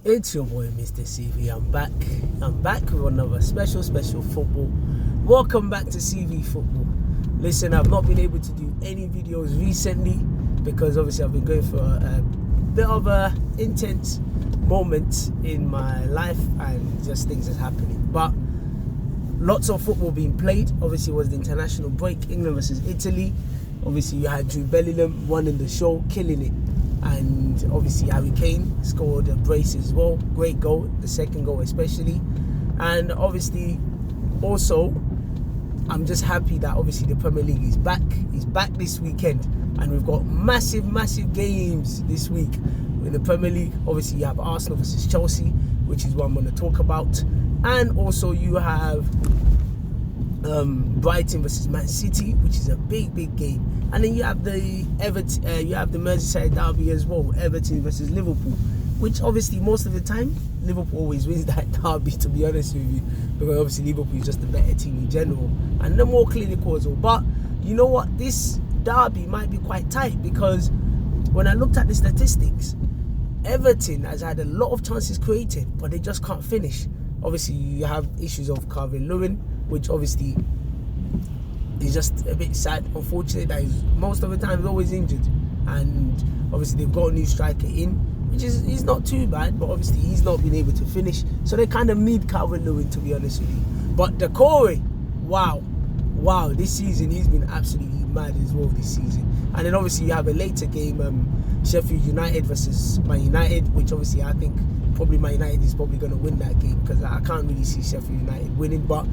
It's your boy Mr. CV. I'm back with another special football. Welcome back to CV Football. Listen, I've not been able to do any videos recently because obviously I've been going for a bit of a intense moment in my life and just things are happening. But lots of football being played. Obviously it was the international break, England versus Italy. Obviously you had Jude Bellingham running the show, killing it. And obviously Harry Kane scored a brace as well. Great goal, the second goal especially. And obviously also I'm just happy that obviously the Premier League is back. It's back this weekend and we've got massive games this week in the Premier League. Obviously you have Arsenal versus Chelsea, which is what I'm going to talk about. And also you have Brighton versus Man City, which is a big game. And then you have the you have the Merseyside derby as well, Everton versus Liverpool, which obviously most of the time Liverpool always wins that derby, to be honest with you, because obviously Liverpool is just the better team in general and the more clinical as well. But you know what, this derby might be quite tight because when I looked at the statistics, Everton has had a lot of chances created, but they just can't finish. Obviously you have issues of Calvert-Lewin, which obviously is just a bit sad. Unfortunately, that is most of the time he's always injured, and obviously they've got a new striker in, which is he's not too bad, but obviously he's not been able to finish, so they kind of need Calvert-Lewin, to be honest with you. But Decore, wow, this season he's been absolutely mad as well this season. And then obviously you have a later game, Sheffield United versus Man United, which obviously I think probably Man United is probably going to win that game because I can't really see Sheffield United winning. But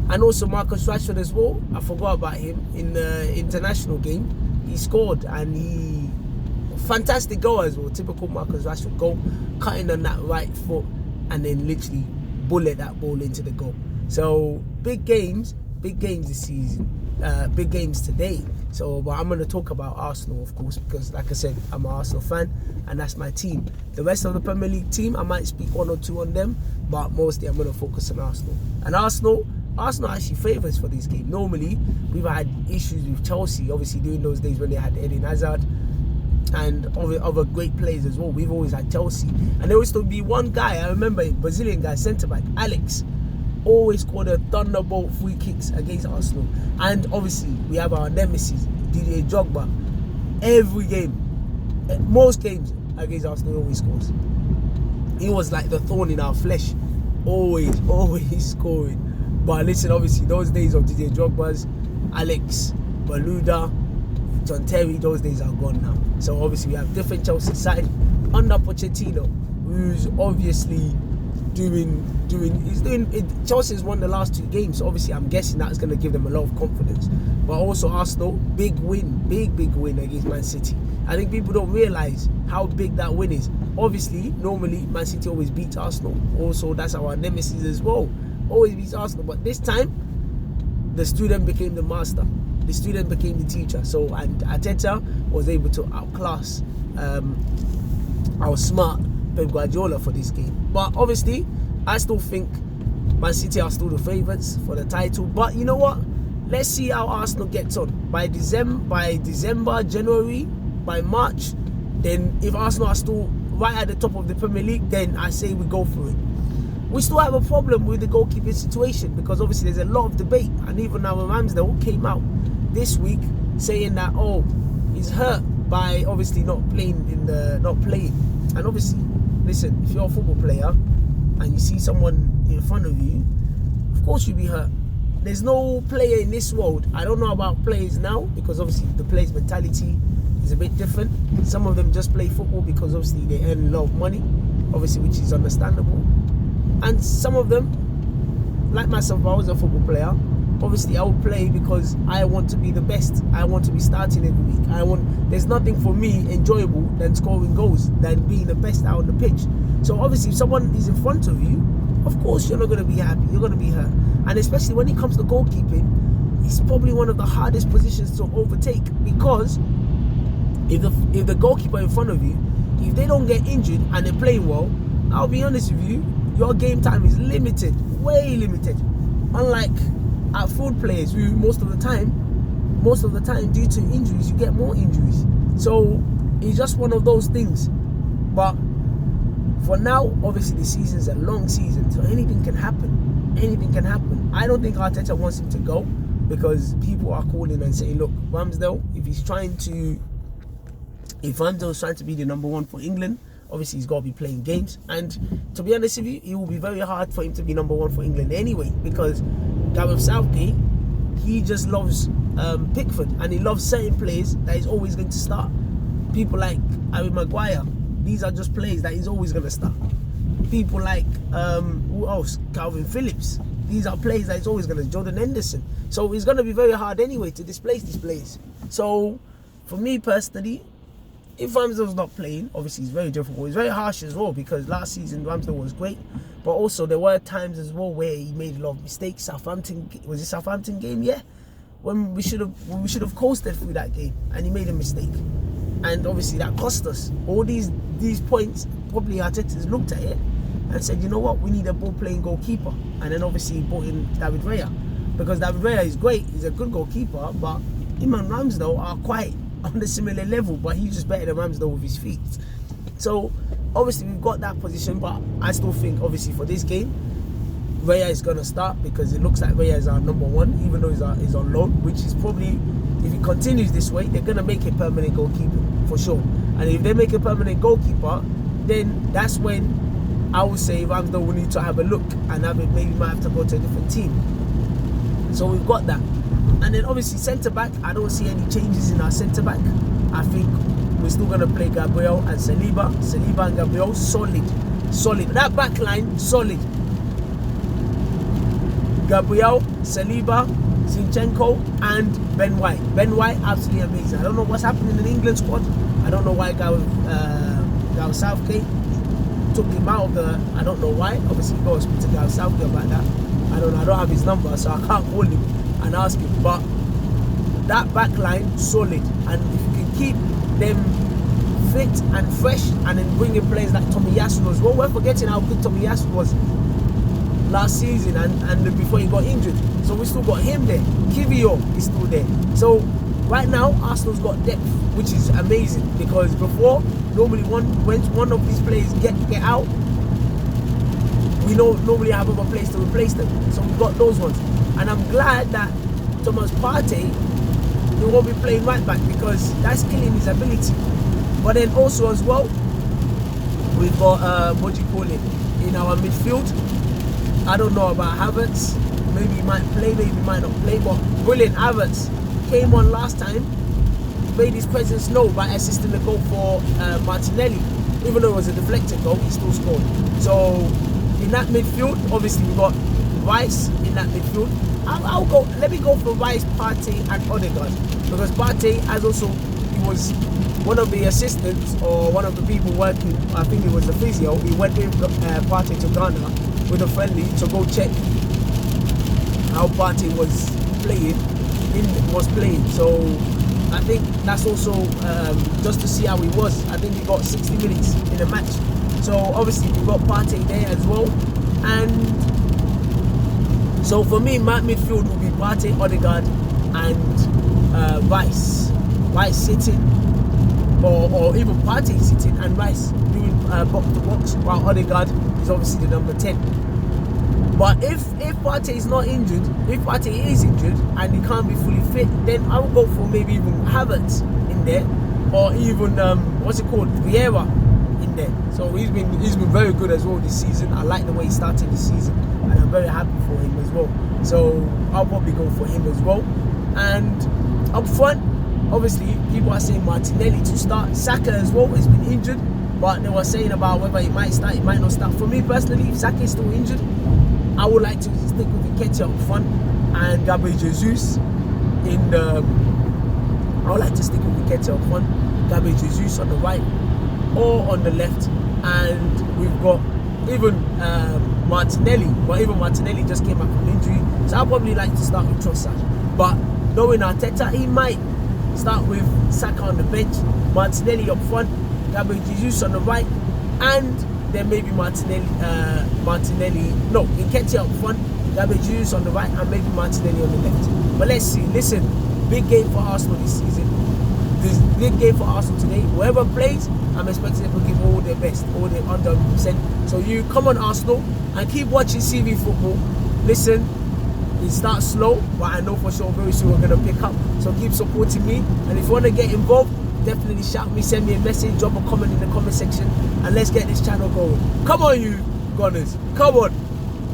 and also Marcus Rashford as well, I forgot about him in the international game. He scored and he fantastic goal as well, typical Marcus Rashford goal, cutting on that right foot and then literally bullet that ball into the goal. So big games this season, big games today. So but I'm going to talk about Arsenal, of course, because like I said, I'm an Arsenal fan and that's my team. The rest of the Premier League team, I might speak one or two on them, but mostly I'm going to focus on Arsenal. And Arsenal actually favourites for this game. Normally, we've had issues with Chelsea, obviously during those days when they had Eden Hazard and other great players as well. We've always had Chelsea. And there used to be one guy, I remember, a Brazilian guy, centre-back, Alex, always scored a thunderbolt free kicks against Arsenal. And obviously, we have our nemesis, Didier Drogba. Every game, most games against Arsenal, always scores. He was like the thorn in our flesh, always scoring. But listen, obviously those days of Didier Drogba's, Alex, Baluda, John Terry, those days are gone now. So obviously we have different Chelsea side under Pochettino, who's obviously doing Chelsea has won the last two games, so obviously I'm guessing that's going to give them a lot of confidence. But also Arsenal, big win against Man City. I think people don't realise how big that win is. Obviously, normally Man City always beats Arsenal. Also, that's our nemesis as well. Always beats Arsenal. But this time, the student became the master. The student became the teacher. So, and Arteta was able to outclass our smart Pep Guardiola for this game. But obviously, I still think Man City are still the favourites for the title. But you know what? Let's see how Arsenal gets on. By December, January, by March, then if Arsenal are still right at the top of the Premier League, then I say we go for it. We still have a problem with the goalkeeping situation because obviously there's a lot of debate, and even now Ramsdale came out this week saying that he's hurt by obviously not playing. And obviously, listen, if you're a football player and you see someone in front of you, of course you'll be hurt. There's no player in this world, I don't know about players now because obviously the players' mentality is a bit different. Some of them just play football because obviously they earn a lot of money, obviously, which is understandable. And some of them, like myself, I was a football player. Obviously, I would play because I want to be the best. I want to be starting every week. There's nothing for me enjoyable than scoring goals, than being the best out on the pitch. So obviously, if someone is in front of you, of course you're not going to be happy. You're going to be hurt. And especially when it comes to goalkeeping, it's probably one of the hardest positions to overtake because if the goalkeeper in front of you, if they don't get injured and they're playing well, I'll be honest with you, your game time is limited, way limited. Unlike our field players who most of the time due to injuries, you get more injuries. So it's just one of those things. But for now, obviously the season's a long season, so anything can happen. Anything can happen. I don't think Arteta wants him to go, because people are calling and saying, look, Ramsdale, if Ramsdale's trying to be the number one for England, obviously he's got to be playing games. And to be honest with you, it will be very hard for him to be number one for England anyway, because Gareth Southgate, he just loves Pickford, and he loves certain players that he's always going to start. People like Harry Maguire, these are just players that he's always going to start. People like, who else? Calvin Phillips. These are players that he's always going to. Jordan Henderson. So it's going to be very hard anyway to displace these players. So for me personally, if Ramsdale's not playing, obviously it's very difficult. It's very harsh as well, because last season Ramsdale was great, but also there were times as well where he made a lot of mistakes. Was it Southampton game? Yeah, when we should have coasted through that game, and he made a mistake, and obviously that cost us all these points. Probably Arteta's looked at it and said, you know what, we need a ball-playing goalkeeper. And then obviously he brought in David Raya, because David Raya is great, he's a good goalkeeper, but him and Ramsdale are quite on the similar level, but he's just better than Ramsdale with his feet. So obviously we've got that position, but I still think obviously for this game, Raya is going to start, because it looks like Raya is our number one, even though he's on loan, which is probably, if he continues this way, they're going to make a permanent goalkeeper for sure. And if they make a permanent goalkeeper, then that's when I would say Ramsdale will need to have a look, and maybe might have to go to a different team. So we've got that. And then obviously centre-back, I don't see any changes in our centre-back. I think we're still going to play Gabriel and Saliba. Saliba and Gabriel, solid. That back line, solid. Gabriel, Saliba, Zinchenko and Ben White. Ben White, absolutely amazing. I don't know what's happening in the England squad. I don't know why Gareth Southgate took him out of the... I don't know why. Obviously, you got to speak to Gareth Southgate about that. I don't have his number, so I can't call him and ask him. But that back line, solid. And if you can keep them fit and fresh, and then bring in players like Tomiyasu as well. We're forgetting how good Tomiyasu was last season and before he got injured. So we still got him there. Kivio is still there. So right now Arsenal's got depth, which is amazing, because before, normally when one of these players get out, we normally have other players to replace them. So we've got those ones. And I'm glad that Thomas Partey, he won't be playing right back, because that's killing his ability. But then also as well, we've got what do you call it, in our midfield. I don't know about Havertz. Maybe he might play, maybe he might not play. But brilliant, Havertz came on last time, made his presence known by assisting the goal for Martinelli. Even though it was a deflected goal, he still scored. So in that midfield, obviously we've got Rice in that midfield. Let me go for Rice, Partey and Odegaard, because Partey he was one of the assistants, or one of the people working, I think it was the physio. He went with Partey to Ghana with a friendly to go check how Partey was playing. So I think that's also just to see how he was. I think he got 60 minutes in the match. So obviously we've got Partey there as well. And so for me, my midfield will be Partey, Odegaard and Rice. Rice sitting, or even Partey sitting and Rice doing box to box, while Odegaard is obviously the number 10. But if Partey is not injured, if Partey is injured and he can't be fully fit, then I will go for maybe even Havertz in there, or even Vieira in there. So he's been very good as well this season. I like the way he started this season, and I'm very happy for him as well. So I'll probably go for him as well. And up front, obviously people are saying Martinelli to start. Saka as well has been injured, but they were saying about whether he might start, he might not start. For me personally, if Saka is still injured, I would like to stick with Nketiah up front and Gabriel Jesus in the... I would like to stick with Nketiah up front, Gabriel Jesus on the right or on the left, and we've got even Martinelli, but even Martinelli just came back from injury, so I'd probably like to start with Trossard. But knowing Arteta, he might start with Saka on the bench, Martinelli up front, Gabriel Jesus on the right, and then maybe Nketiah up front, Gabriel Jesus on the right, and maybe Martinelli on the left. But let's see. Listen, big game for Arsenal this season. this big game for Arsenal today. Whoever plays, I'm expecting them to give all their best, all their 100%. So you come on Arsenal and keep watching CV football. Listen, it starts slow, but I know for sure very soon we're going to pick up. So keep supporting me. And if you want to get involved, definitely shout me, send me a message, drop a comment in the comment section, and let's get this channel going. Come on, you Gunners. Come on.